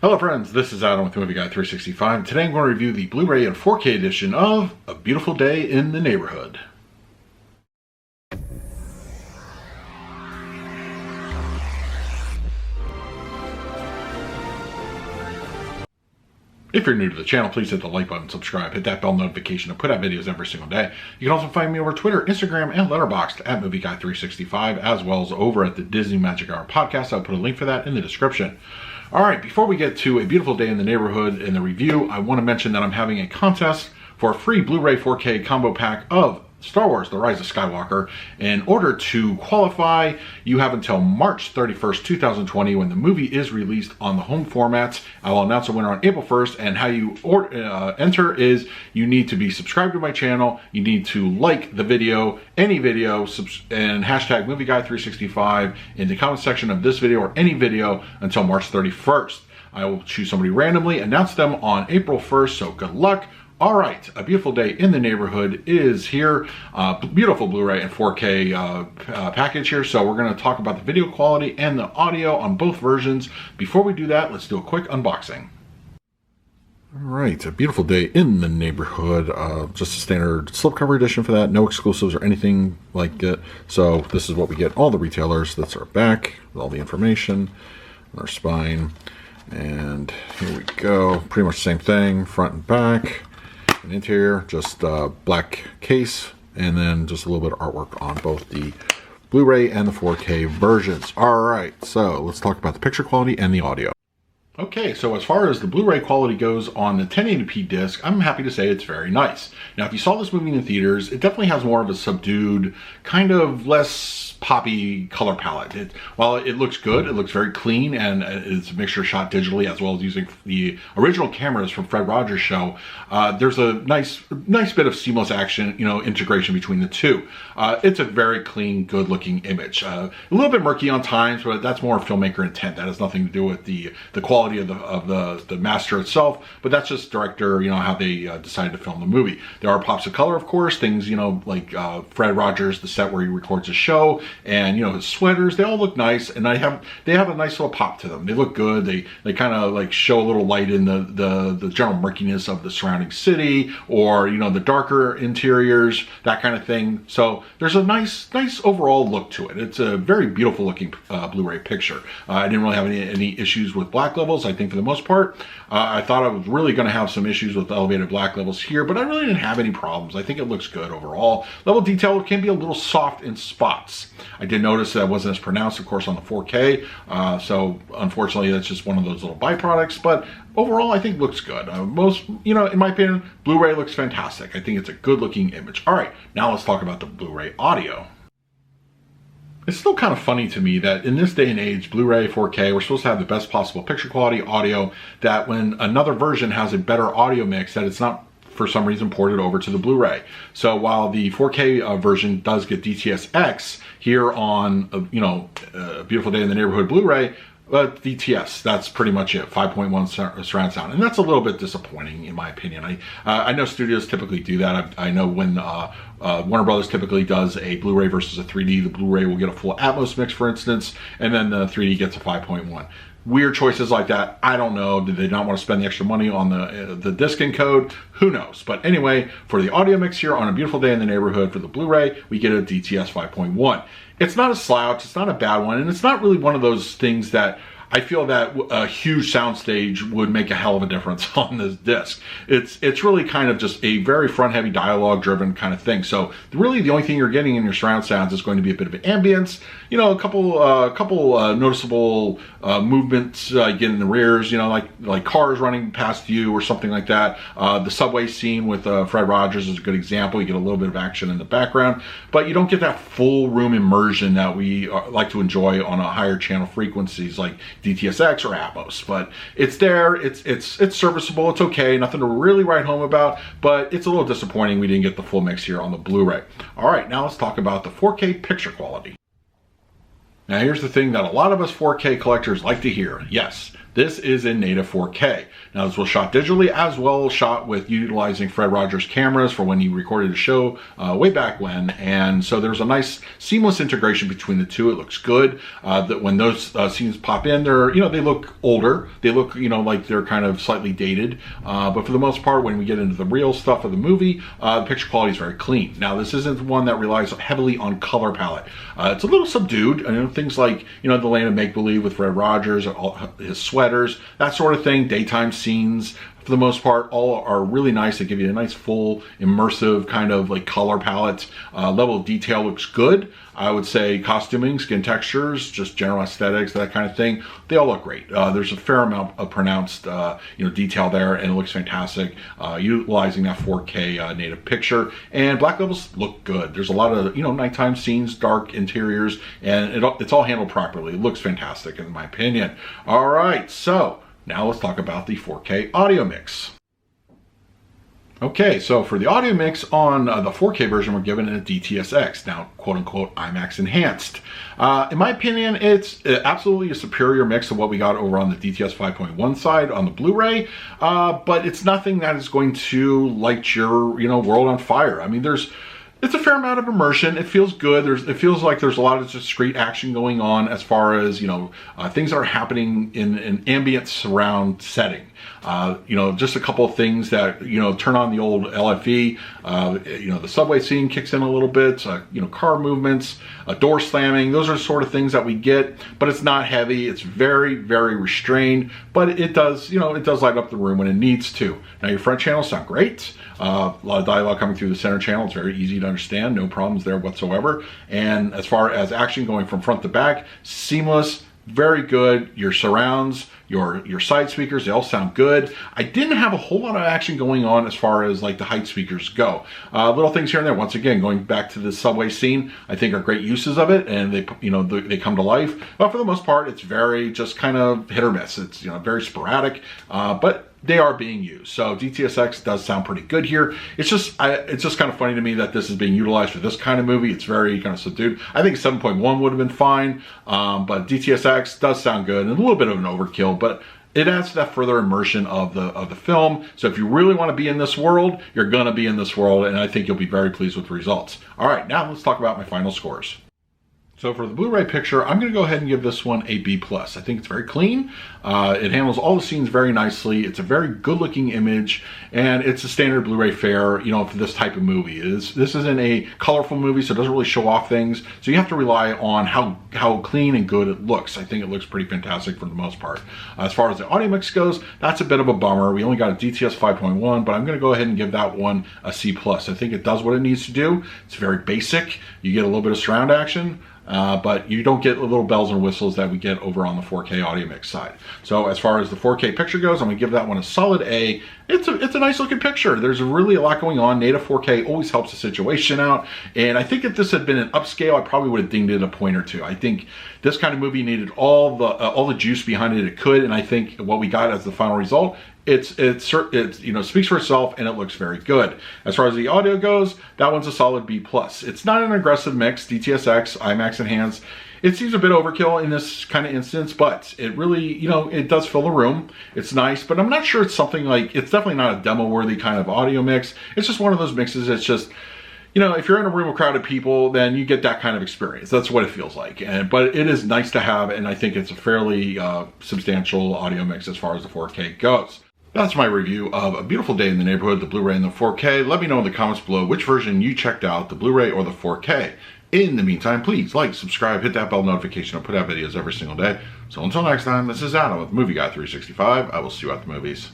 Hello friends, this is Adam with Movie Guy 365. Today I'm going to review the Blu-ray and 4K edition of A Beautiful Day in the Neighborhood. If you're new to the channel, please hit the like button, subscribe, hit that bell notification to put out videos every single day. You can also find me over Twitter, Instagram, and Letterboxd at Movie Guy 365, as well as over at the Disney Magic Hour podcast. I'll put a link for that in the description. All right, before we get to A Beautiful Day in the Neighborhood in the review, I want to mention that I'm having a contest for a free Blu-ray 4K combo pack of Star Wars: The Rise of Skywalker. In order to qualify, you have until March 31st, 2020 when the movie is released on the home formats. I will announce a winner on April 1st, and how you enter is you need to be subscribed to my channel, you need to like the video, any video, and hashtag MovieGuy365 in the comment section of this video or any video until March 31st. I will choose somebody randomly, announce them on April 1st, so good luck. All right, A Beautiful Day in the Neighborhood is here. Beautiful Blu-ray and 4K package here. So we're going to talk about the video quality and the audio on both versions. Before we do that, let's do a quick unboxing. All right, A Beautiful Day in the Neighborhood. Just a standard slipcover edition for that. No exclusives or anything like it. So this is what we get. All the retailers. That's our back with all the information, our spine. And here we go. Pretty much the same thing, front and back. An interior, just black case, and then just a little bit of artwork on both the Blu-ray and the 4K versions. All right, so let's talk about the picture quality and the audio. Okay, so as far as the Blu-ray quality goes on the 1080p disc, I'm happy to say it's very nice. Now, if you saw this movie in the theaters, it definitely has more of a subdued, kind of less poppy color palette. While it looks good, it looks very clean, and it's a mixture shot digitally as well as using the original cameras from Fred Rogers' show. There's a nice bit of seamless action, integration between the two. It's a very clean, good-looking image. A little bit murky on times, but that's more filmmaker intent. That has nothing to do with the quality of the master itself, but that's just director, how they decided to film the movie. There are pops of color, of course, things, like Fred Rogers, the set where he records his show, and his sweaters, they all look nice, and they have a nice little pop to them. They look good. They kind of like show a little light in the general murkiness of the surrounding city, or the darker interiors, that kind of thing. So there's a nice overall look to it. It's a very beautiful looking Blu-ray picture. I didn't really have any issues with black levels. I think for the most part, I thought I was really going to have some issues with elevated black levels here, but I really didn't have any problems. I think it looks good overall. Level detail can be a little soft in spots. I did notice that it wasn't as pronounced, of course, on the 4K. So unfortunately, that's just one of those little byproducts. But overall, I think it looks good. In my opinion, Blu-ray looks fantastic. I think it's a good-looking image. All right, now let's talk about the Blu-ray audio. It's still kind of funny to me that in this day and age, Blu-ray, 4K, we're supposed to have the best possible picture quality audio, that when another version has a better audio mix, that it's not for some reason ported over to the Blu-ray. So while the 4K version does get DTS:X here on A Beautiful Day in the Neighborhood Blu-ray, but DTS, that's pretty much it, 5.1 surround sound, and that's a little bit disappointing in my opinion. I know studios typically do that. I know when Warner Brothers typically does a Blu-ray versus a 3D, the Blu-ray will get a full Atmos mix, for instance, and then the 3D gets a 5.1. Weird choices like that. I don't know. Did they not want to spend the extra money on the disc encode? Who knows? But anyway, for the audio mix here on A Beautiful Day in the Neighborhood for the Blu-ray, we get a DTS 5.1. It's not a slouch. It's not a bad one. And it's not really one of those things that I feel that a huge soundstage would make a hell of a difference on this disc. It's really kind of just a very front-heavy, dialogue-driven kind of thing. So really, the only thing you're getting in your surround sounds is going to be a bit of an ambience. A couple noticeable movements you get in the rears. Like cars running past you or something like that. The subway scene with Fred Rogers is a good example. You get a little bit of action in the background, but you don't get that full room immersion that we like to enjoy on a higher channel frequencies like DTS:X or Atmos. But it's there, it's serviceable, it's okay, nothing to really write home about, but it's a little disappointing we didn't get the full mix here on the Blu-ray. All right, now let's talk about the 4K picture quality. Now here's the thing that a lot of us 4K collectors like to hear. Yes, This is in native 4K. Now this was shot digitally as well as shot with utilizing Fred Rogers cameras for when he recorded a show way back when. And so there's a nice seamless integration between the two. It looks good. That when those scenes pop in, they're, they look older. They look, like they're kind of slightly dated. But for the most part, when we get into the real stuff of the movie, the picture quality is very clean. Now this isn't one that relies heavily on color palette. It's a little subdued. Things like, the Land of Make-Believe with Fred Rogers, his sweaters, that sort of thing, daytime scenes, for the most part, all are really nice. They give you a nice full immersive kind of like color palette. Level of detail looks good. I would say costuming, skin textures, just general aesthetics, that kind of thing, they all look great. There's a fair amount of pronounced detail there, and it looks fantastic, utilizing that 4K native picture. And black levels look good. There's a lot of nighttime scenes, dark interiors, and it's all handled properly. It looks fantastic in my opinion. All right, so now let's talk about the 4K audio mix. Okay, so for the audio mix on the 4K version, we're given a DTSX, now quote-unquote IMAX enhanced. In my opinion, it's absolutely a superior mix of what we got over on the DTS 5.1 side on the Blu Ray, but it's nothing that is going to light your world on fire. It's a fair amount of immersion. It feels good. It feels like there's a lot of discrete action going on as far as, things that are happening in an ambient surround setting. Just a couple of things that, turn on the old LFE, the subway scene kicks in a little bit, car movements, door slamming. Those are the sort of things that we get, but it's not heavy. It's very, very restrained, but it does, it does light up the room when it needs to. Now your front channels sound great. A lot of dialogue coming through the center channel. It's very easy to understand. No problems there whatsoever. And as far as action going from front to back, seamless, very good. Your surrounds, your side speakers, they all sound good. I didn't have a whole lot of action going on as far as like the height speakers go. Little things here and there. Once again, going back to the subway scene, I think are great uses of it, and they come to life. But for the most part, it's very just kind of hit or miss. It's very sporadic, but they are being used. So DTSX does sound pretty good here. It's just kind of funny to me that this is being utilized for this kind of movie. It's very kind of subdued. I think 7.1 would have been fine, but DTSX does sound good, and a little bit of an overkill, but it adds to that further immersion of the film. So if you really want to be in this world, you're gonna be in this world, and I think you'll be very pleased with the results. All right, now let's talk about my final scores. So for the Blu-ray picture, I'm going to go ahead and give this one a B+. I think it's very clean. It handles all the scenes very nicely. It's a very good-looking image, and it's a standard Blu-ray fare, for this type of movie. This isn't a colorful movie, so it doesn't really show off things. So you have to rely on how clean and good it looks. I think it looks pretty fantastic for the most part. As far as the audio mix goes, that's a bit of a bummer. We only got a DTS 5.1, but I'm going to go ahead and give that one a C+. I think it does what it needs to do. It's very basic. You get a little bit of surround action. But you don't get the little bells and whistles that we get over on the 4K audio mix side. So as far as the 4K picture goes, I'm gonna give that one a solid A. It's a nice looking picture. There's really a lot going on. Native 4K always helps the situation out. And I think if this had been an upscale, I probably would have dinged it a point or two. I think this kind of movie needed all the juice behind it could, and I think what we got as the final result, it speaks for itself, and it looks very good. As far as the audio goes, that one's a solid B+. It's not an aggressive mix, DTSX, IMAX enhanced. It seems a bit overkill in this kind of instance, but it really, it does fill the room. It's nice, but I'm not sure it's something like, it's definitely not a demo-worthy kind of audio mix. It's just one of those mixes. It's just, if you're in a room of crowded people, then you get that kind of experience. That's what it feels like. But it is nice to have, and I think it's a fairly substantial audio mix as far as the 4K goes. That's my review of A Beautiful Day in the Neighborhood, the Blu-ray and the 4K. Let me know in the comments below which version you checked out, the Blu-ray or the 4K. In the meantime, please like, subscribe, hit that bell notification. I put out videos every single day. So until next time, this is Adam with Movie Guy 365. I will see you at the movies.